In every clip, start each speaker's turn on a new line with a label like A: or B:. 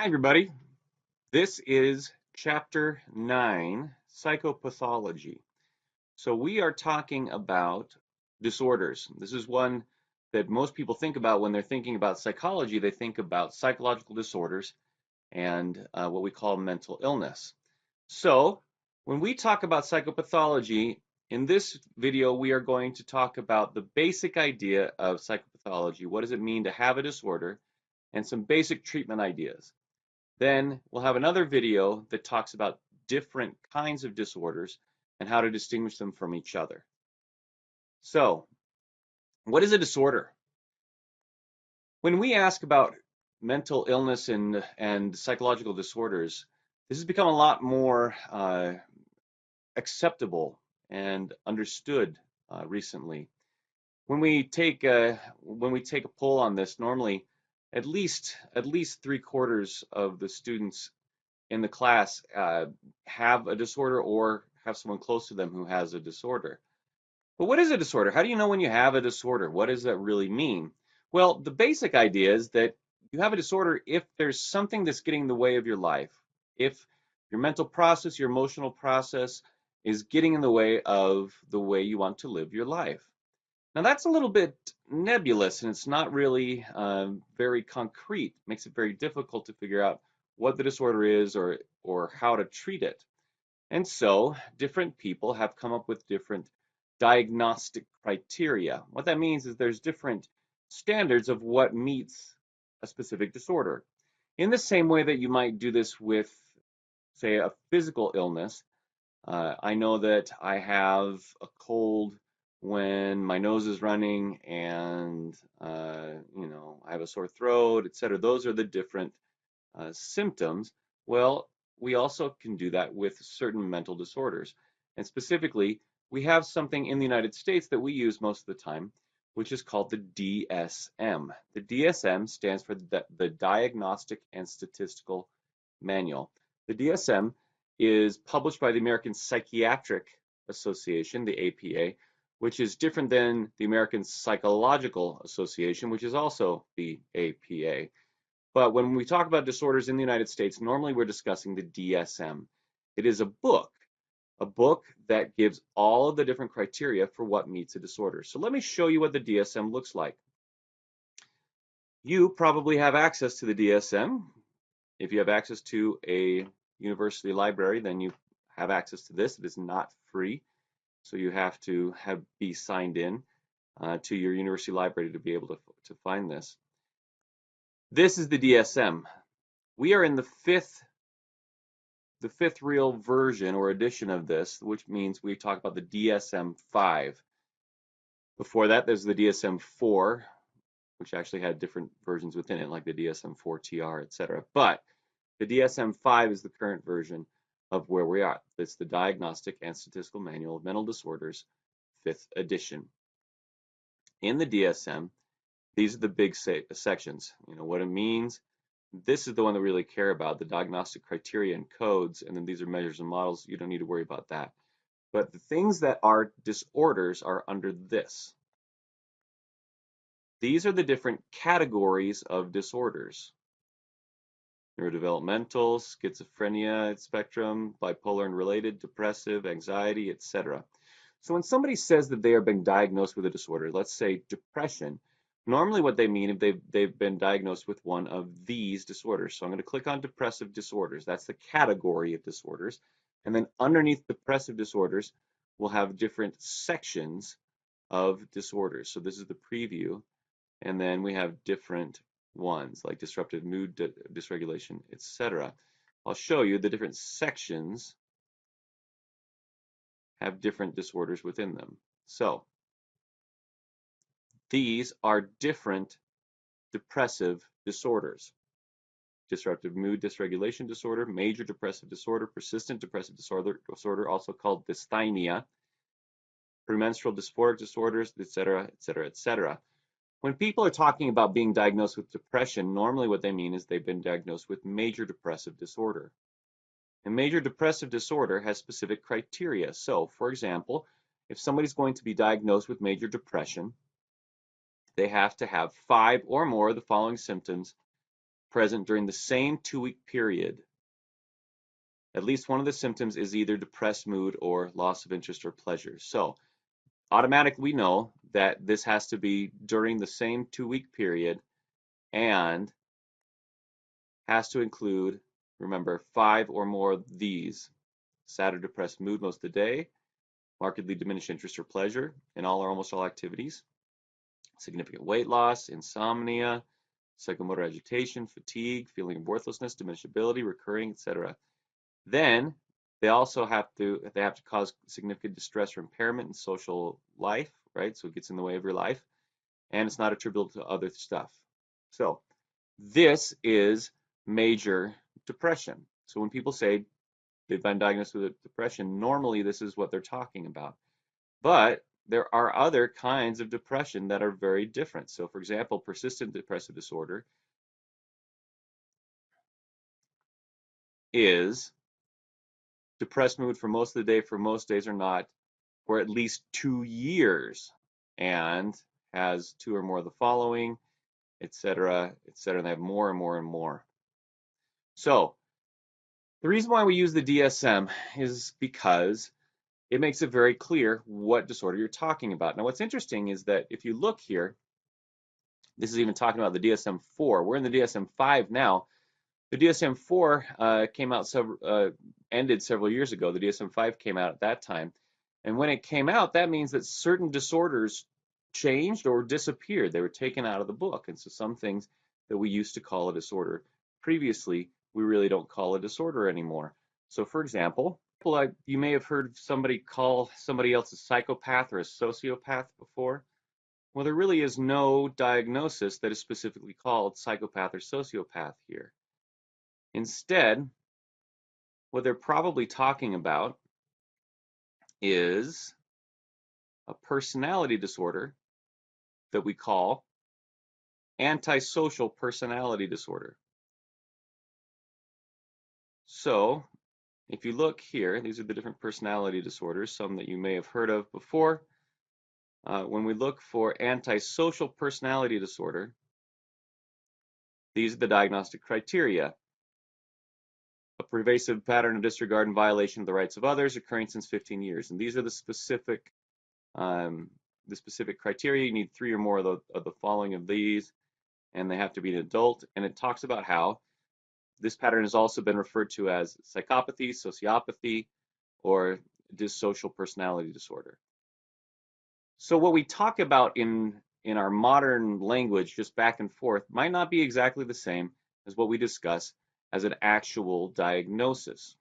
A: Hi, everybody. This is Chapter 9, Psychopathology. So we are talking about disorders. This is one that most people think about when they're thinking about psychology. They think about psychological disorders and what we call mental illness. So when we talk about psychopathology, in this video, we are going to talk about the basic idea of psychopathology. What does it mean to have a disorder? And some basic treatment ideas. Then we'll have another video that talks about different kinds of disorders and how to distinguish them from each other. So, what is a disorder? When we ask about mental illness and psychological disorders, this has become a lot more acceptable and understood recently. When we take a poll on this, normally at least 3/4 of the students in the class have a disorder or have someone close to them who has a disorder. But what is a disorder? How do you know when you have a disorder? What does that really mean? Well, the basic idea is that you have a disorder if there's something that's getting in the way of your life. If your mental process, your emotional process is getting in the way of the way you want to live your life. Now that's a little bit nebulous and it's not really very concrete. It makes it very difficult to figure out what the disorder is or how to treat it. And so different people have come up with different diagnostic criteria. What that means is there's different standards of what meets a specific disorder. In the same way that you might do this with, say, a physical illness, I know that I have a cold when my nose is running and I have a sore throat, etc. Those are the different symptoms. Well, we also can do that with certain mental disorders. And specifically, we have something in the United States that we use most of the time, which is called the DSM. The DSM stands for the Diagnostic and Statistical Manual. The DSM is published by the American Psychiatric Association, the APA, which is different than the American Psychological Association, which is also the APA. But when we talk about disorders in the United States, normally we're discussing the DSM. It is a book that gives all of the different criteria for what meets a disorder. So let me show you what the DSM looks like. You probably have access to the DSM. If you have access to a university library, then you have access to this. It is not free, so you have to be signed in to your university library to be able to find this. This is the DSM. We are in the fifth real version or edition of this, which means we talk about the DSM-5. Before that, there's the DSM-4, which actually had different versions within it, like the DSM-4-TR, etc. But the DSM-5 is the current version of where we are. It's the Diagnostic and Statistical Manual of Mental Disorders, 5th edition. In the DSM, these are the big sections. You know what it means. This is the one that we really care about, the diagnostic criteria and codes, and then these are measures and models. You don't need to worry about that. But the things that are disorders are under this. These are the different categories of disorders. Neurodevelopmental, schizophrenia spectrum, bipolar and related, depressive, anxiety, etc. So when somebody says that they are being diagnosed with a disorder, let's say depression, normally what they mean is they've been diagnosed with one of these disorders. So I'm going to click on depressive disorders. That's the category of disorders. And then underneath depressive disorders, we'll have different sections of disorders. So this is the preview. And then we have different ones like disruptive mood dysregulation, etc. I'll show you the different sections have different disorders within them. So these are different depressive disorders. Disruptive mood dysregulation disorder, major depressive disorder, persistent depressive disorder also called dysthymia, premenstrual dysphoric disorders, etc., etc., etc. When people are talking about being diagnosed with depression, normally what they mean is they've been diagnosed with major depressive disorder. And major depressive disorder has specific criteria. So, for example, if somebody's going to be diagnosed with major depression, they have to have 5 or more of the following symptoms present during the same 2-week period, at least one of the symptoms is either depressed mood or loss of interest or pleasure. So automatically we know that this has to be during the same 2-week period and has to include, remember, 5 or more of these: sad or depressed mood most of the day, markedly diminished interest or pleasure in all or almost all activities, significant weight loss, insomnia, psychomotor agitation, fatigue, feeling of worthlessness, diminished ability, recurring, etc. Then they also have to cause significant distress or impairment in social life, right? So it gets in the way of your life, and it's not attributable to other stuff. So this is major depression. So when people say they've been diagnosed with depression, normally this is what they're talking about. But there are other kinds of depression that are very different. So for example, persistent depressive disorder is depressed mood for most of the day, for most days or not, for at least 2 years, and has 2 or more of the following, etc., etc. They have more and more and more. So the reason why we use the DSM is because it makes it very clear what disorder you're talking about. Now, what's interesting is that if you look here, this is even talking about the DSM-4. We're in the DSM-5 now. The DSM-4 ended several years ago. The DSM-5 came out at that time. And when it came out, that means that certain disorders changed or disappeared. They were taken out of the book. And so some things that we used to call a disorder previously, we really don't call a disorder anymore. So for example, you may have heard somebody call somebody else a psychopath or a sociopath before. Well, there really is no diagnosis that is specifically called psychopath or sociopath here. Instead, what they're probably talking about is a personality disorder that we call antisocial personality disorder. So if you look here, these are the different personality disorders, some that you may have heard of before. When we look for antisocial personality disorder, these are the diagnostic criteria: a pervasive pattern of disregard and violation of the rights of others occurring since 15 years. And these are the specific criteria. You need 3 or more of the following of these, and they have to be an adult. And it talks about how this pattern has also been referred to as psychopathy, sociopathy, or dissocial personality disorder. So what we talk about in our modern language, just back and forth, might not be exactly the same as what we discuss as an actual diagnosis.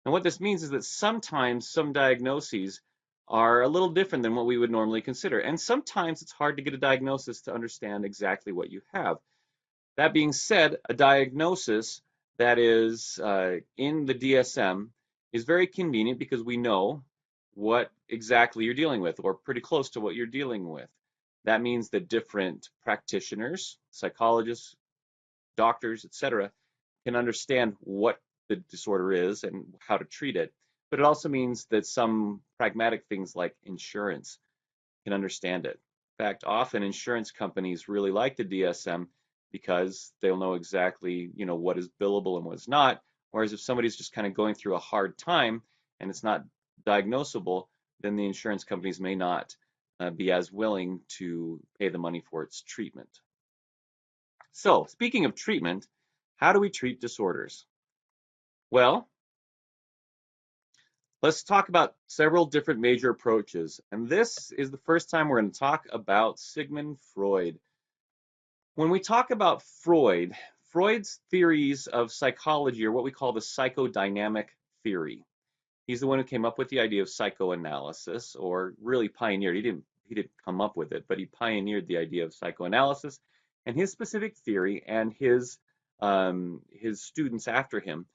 A: And what this means is that sometimes some diagnoses are a little different than what we would normally consider. And sometimes it's hard to get a diagnosis to understand exactly what you have. That being said, a diagnosis that is in the DSM is very convenient because we know what exactly you're dealing with, or pretty close to what you're dealing with. That means that different practitioners, psychologists, doctors, etc., can understand what the disorder is and how to treat it. But it also means that some pragmatic things like insurance can understand it. In fact, often insurance companies really like the DSM because they'll know exactly, what is billable and what's not. Whereas if somebody's just kind of going through a hard time and it's not diagnosable, then the insurance companies may not be as willing to pay the money for its treatment. So, speaking of treatment, how do we treat disorders? Well, let's talk about several different major approaches. And this is the first time we're going to talk about Sigmund Freud. When we talk about Freud, Freud's theories of psychology are what we call the psychodynamic theory. He's the one who came up with the idea of psychoanalysis, or really pioneered. He didn't come up with it, but he pioneered the idea of psychoanalysis. And his specific theory and his students after him,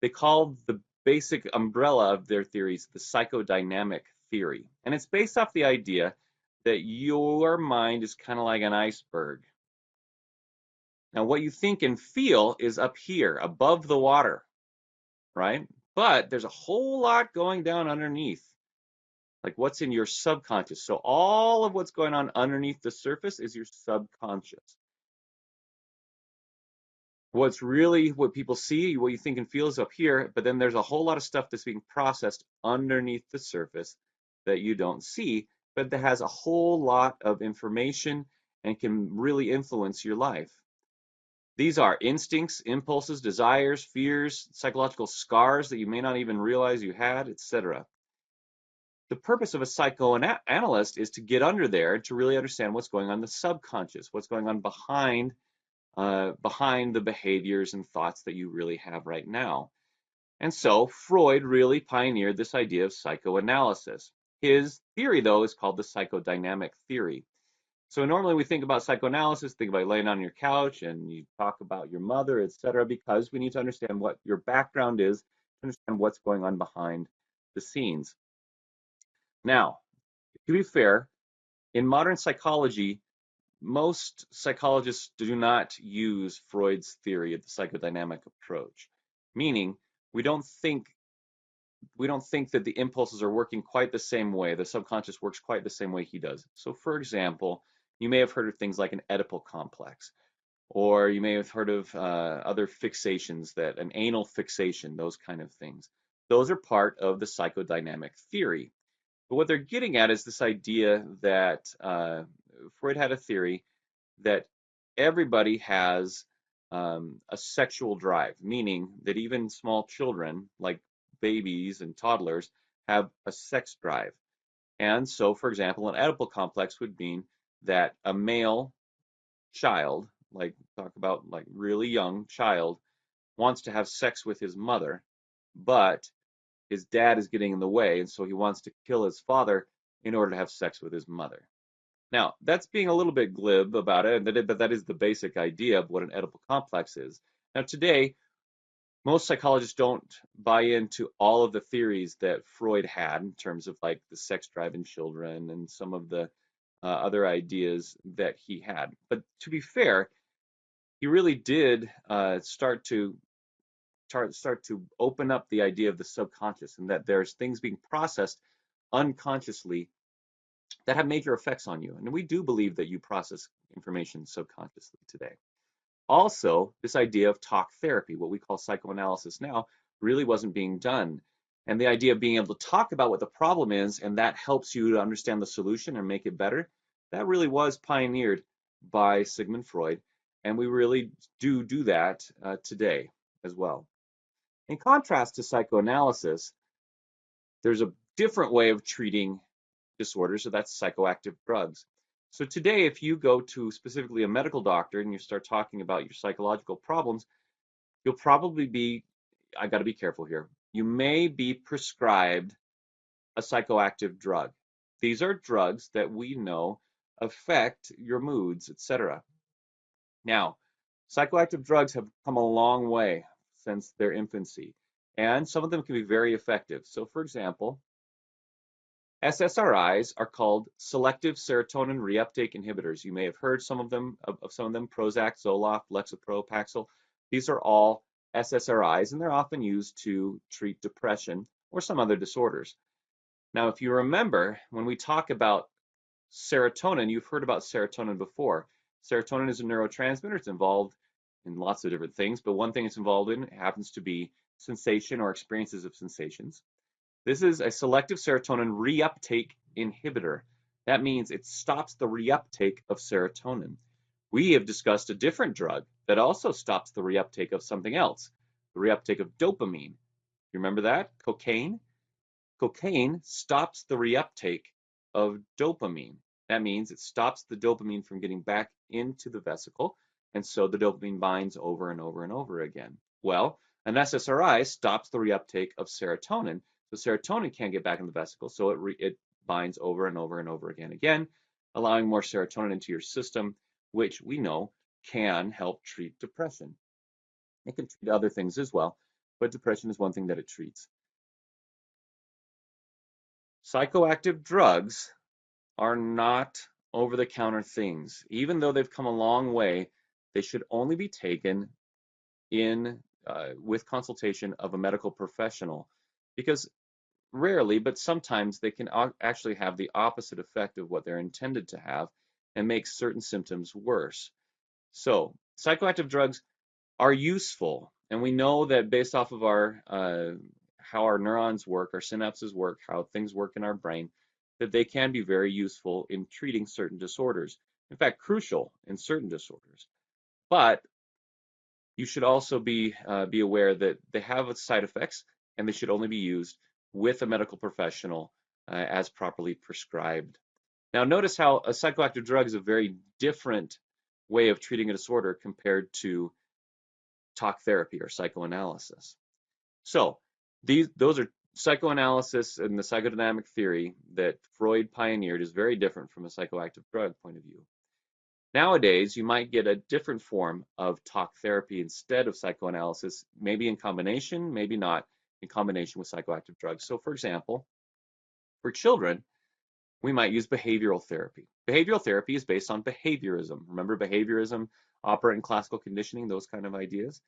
A: they called the basic umbrella of their theories the psychodynamic theory. And it's based off the idea that your mind is kind of like an iceberg. Now, what you think and feel is up here, above the water, right? But there's a whole lot going down underneath, like what's in your subconscious. So all of what's going on underneath the surface is your subconscious. what people see, what you think and feel is up here, but then there's a whole lot of stuff that's being processed underneath the surface that you don't see, but that has a whole lot of information and can really influence your life. These are instincts, impulses, desires, fears, psychological scars that you may not even realize you had, etc. The purpose of a psychoanalyst is to get under there to really understand what's going on in the subconscious, what's going on behind the behaviors and thoughts that you really have right now. And so Freud really pioneered this idea of psychoanalysis. His theory, though, is called the psychodynamic theory. So normally we think about psychoanalysis, think about laying on your couch and you talk about your mother, etc., because we need to understand what your background is, to understand what's going on behind the scenes. Now, to be fair, in modern psychology, most psychologists do not use Freud's theory of the psychodynamic approach, meaning we don't think that the impulses are working quite the same way, the subconscious works quite the same way he does. So for example, you may have heard of things like an Oedipal complex, or you may have heard of other fixations, that an anal fixation, those kind of things. Those are part of the psychodynamic theory. But what they're getting at is this idea that Freud had a theory that everybody has a sexual drive, meaning that even small children, like babies and toddlers, have a sex drive. And so, for example, an Oedipal complex would mean that a male child, like talk about like really young child, wants to have sex with his mother, but his dad is getting in the way, and so he wants to kill his father in order to have sex with his mother. Now, that's being a little bit glib about it, but that is the basic idea of what an Oedipal complex is. Now, today, most psychologists don't buy into all of the theories that Freud had in terms of like the sex drive in children and some of the other ideas that he had. But to be fair, he really did start to open up the idea of the subconscious, and that there's things being processed unconsciously that have major effects on you. And we do believe that you process information subconsciously today. Also, this idea of talk therapy, what we call psychoanalysis now, really wasn't being done. And the idea of being able to talk about what the problem is, and that helps you to understand the solution and make it better, that really was pioneered by Sigmund Freud. And we really do that today as well. In contrast to psychoanalysis, there's a different way of treating disorders, so that's psychoactive drugs. So today, if you go to specifically a medical doctor and you start talking about your psychological problems, you'll probably be, I got to be careful here, you may be prescribed a psychoactive drug. These are drugs that we know affect your moods, etc. Now, psychoactive drugs have come a long way since their infancy, and some of them can be very effective. So for example, SSRIs are called selective serotonin reuptake inhibitors. You may have heard some of them, Prozac, Zoloft, Lexapro, Paxil. These are all SSRIs, and they're often used to treat depression or some other disorders. Now, if you remember, when we talk about serotonin, you've heard about serotonin before. Serotonin is a neurotransmitter. It's involved in lots of different things, but one thing it's involved in happens to be sensation or experiences of sensations. This is a selective serotonin reuptake inhibitor. That means it stops the reuptake of serotonin. We have discussed a different drug that also stops the reuptake of something else, the reuptake of dopamine. You remember that? Cocaine? Cocaine stops the reuptake of dopamine. That means it stops the dopamine from getting back into the vesicle, and so the dopamine binds over and over and over again. Well, an SSRI stops the reuptake of serotonin, so serotonin can't get back in the vesicle, so it binds over and over and over again, allowing more serotonin into your system, which we know can help treat depression. It can treat other things as well, but depression is one thing that it treats. Psychoactive drugs are not over-the-counter things. Even though they've come a long way, they should only be taken with consultation of a medical professional, because rarely, but sometimes they can actually have the opposite effect of what they're intended to have and make certain symptoms worse. So psychoactive drugs are useful. And we know that based off of our how our neurons work, our synapses work, how things work in our brain, that they can be very useful in treating certain disorders. In fact, crucial in certain disorders. But you should also be aware that they have side effects, and they should only be used with a medical professional as properly prescribed. Now, notice how a psychoactive drug is a very different way of treating a disorder compared to talk therapy or psychoanalysis. So those are psychoanalysis and the psychodynamic theory that Freud pioneered is very different from a psychoactive drug point of view. Nowadays, you might get a different form of talk therapy instead of psychoanalysis, maybe in combination, maybe not in combination with psychoactive drugs. So for example, for children, we might use behavioral therapy. Behavioral therapy is based on behaviorism. Remember behaviorism, operant and classical conditioning, those kind of ideas.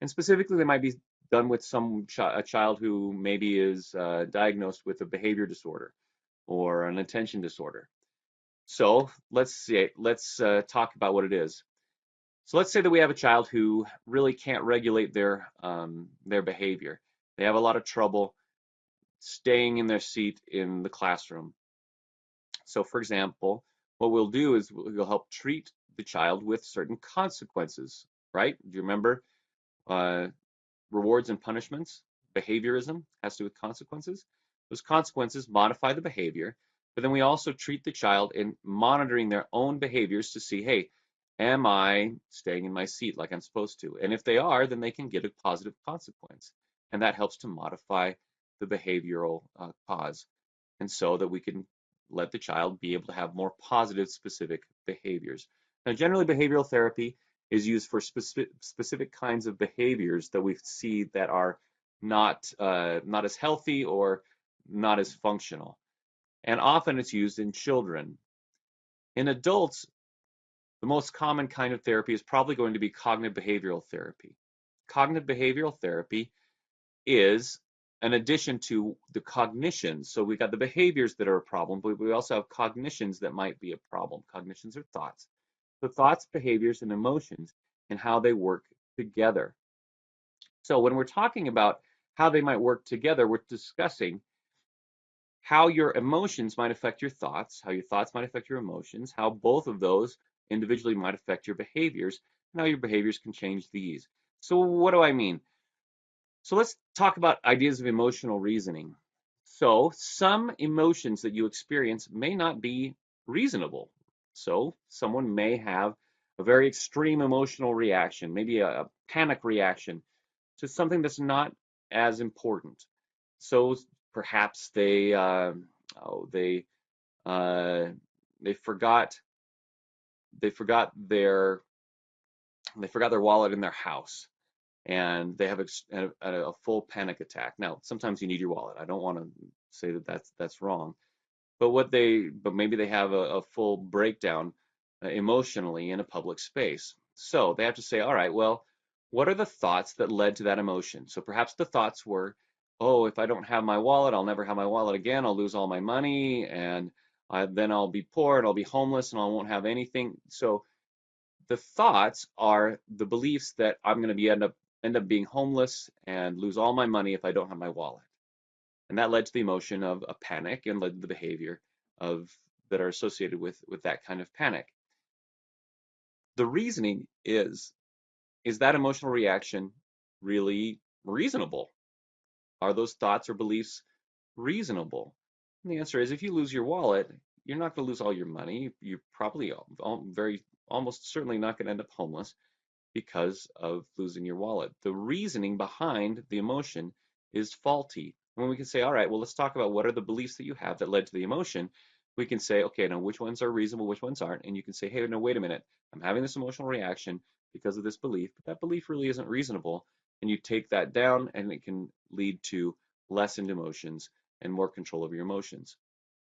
A: And specifically, they might be done with a child who maybe is diagnosed with a behavior disorder or an attention disorder. So let's talk about what it is. So let's say that we have a child who really can't regulate their behavior. They have a lot of trouble staying in their seat in the classroom. So for example, what we'll do is we'll help treat the child with certain consequences, right? Do you remember uh, rewards and punishments? Behaviorism has to do with consequences. Those consequences modify the behavior, but then we also treat the child in monitoring their own behaviors to see, hey, am I staying in my seat like I'm supposed to? And if they are, then they can get a positive consequence. And that helps to modify the behavioral cause. And so that we can let the child be able to have more positive specific behaviors. Now, generally behavioral therapy is used for specific kinds of behaviors that we see that are not as healthy or not as functional. And often it's used in children. In adults, the most common kind of therapy is probably going to be cognitive behavioral therapy. Cognitive behavioral therapy is an addition to the cognitions. So we got the behaviors that are a problem, but we also have cognitions that might be a problem. Cognitions are thoughts. So thoughts, behaviors, and emotions and how they work together. So when we're talking about how they might work together, we're discussing how your emotions might affect your thoughts, how your thoughts might affect your emotions, how both of those individually might affect your behaviors, and how your behaviors can change these. So what do I mean? So let's talk about ideas of emotional reasoning. So some emotions that you experience may not be reasonable. So someone may have a very extreme emotional reaction, maybe a panic reaction to something that's not as important. So perhaps oh, uh, they forgot they forgot their they forgot their wallet in their house, and they have a full panic attack. Now, sometimes you need your wallet. I don't want to say that that's wrong, but maybe they have a full breakdown emotionally in a public space. So they have to say, all right, well, what are the thoughts that led to that emotion? So perhaps the thoughts were, oh, if I don't have my wallet, I'll never have my wallet again. I'll lose all my money, and then I'll be poor and I'll be homeless and I won't have anything. So the thoughts are the beliefs that I'm going to end up being homeless and lose all my money if I don't have my wallet. And that led to the emotion of a panic and led to the behavior of that are associated with that kind of panic. The reasoning is that emotional reaction really reasonable? Are those thoughts or beliefs reasonable? And the answer is if you lose your wallet, you're not going to lose all your money. You're probably almost certainly not going to end up homeless because of losing your wallet. The reasoning behind the emotion is faulty. When we can say, all right, well, let's talk about what are the beliefs that you have that led to the emotion. We can say, okay, now which ones are reasonable, which ones aren't. And you can say, hey, no, wait a minute. I'm having this emotional reaction because of this belief, but that belief really isn't reasonable. And you take that down and it can lead to lessened emotions and more control over your emotions.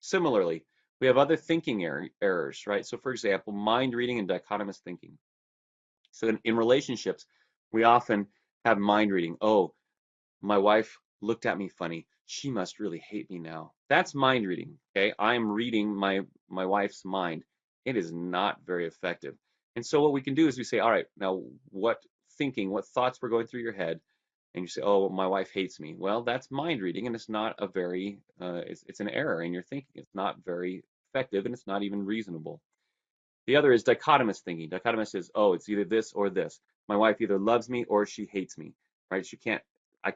A: Similarly, we have other thinking errors, right? So for example, mind reading and dichotomous thinking. So in relationships, we often have mind reading. Oh, my wife looked at me funny. She must really hate me now. That's mind reading. Okay, I'm reading my wife's mind. It is not very effective. And so what we can do is we say, all right, now what thinking, what thoughts were going through your head, and you say, "Oh, my wife hates me." Well, that's mind reading, and it's not a very, it's an error in your thinking. It's not very effective, and it's not even reasonable. The other is dichotomous thinking. Dichotomous is, oh, it's either this or this. My wife either loves me or she hates me, right? She can't, I,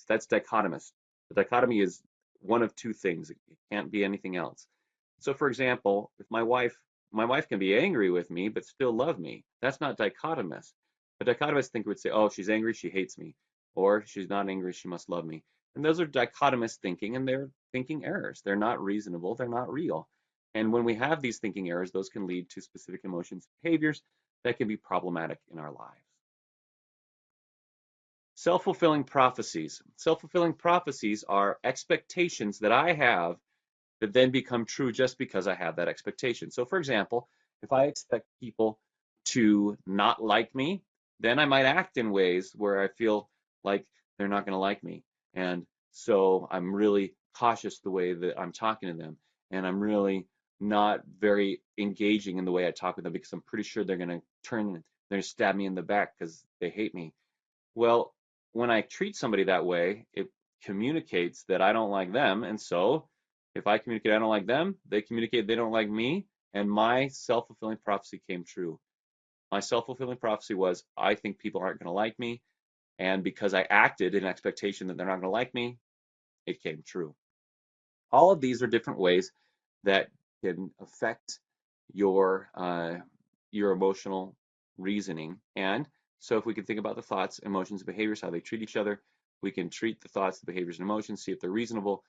A: that's dichotomous. The dichotomy is one of two things. It can't be anything else. So for example, if my wife can be angry with me, but still love me, that's not dichotomous. A dichotomous thinker would say, oh, she's angry, she hates me, or she's not angry, she must love me. And those are dichotomous thinking, and they're thinking errors. They're not reasonable, they're not real. And when we have these thinking errors, those can lead to specific emotions, behaviors that can be problematic in our lives. Self-fulfilling prophecies. Self-fulfilling prophecies are expectations that I have that then become true just because I have that expectation. So for example, if I expect people to not like me, then I might act in ways where I feel like they're not going to like me. And so I'm really cautious the way that I'm talking to them. And I'm really not very engaging in the way I talk with them because I'm pretty sure they're going to turn, they're going to stab me in the back because they hate me. Well, when I treat somebody that way, it communicates that I don't like them. And so if I communicate I don't like them, they communicate they don't like me, and my self-fulfilling prophecy came true. My self-fulfilling prophecy was I think people aren't going to like me, and because I acted in expectation that they're not going to like me, it came true. All of these are different ways that can affect your your emotional reasoning. And so if we can think about the thoughts, emotions, and behaviors, how they treat each other, we can treat the thoughts, the behaviors, and emotions, see if they're reasonable,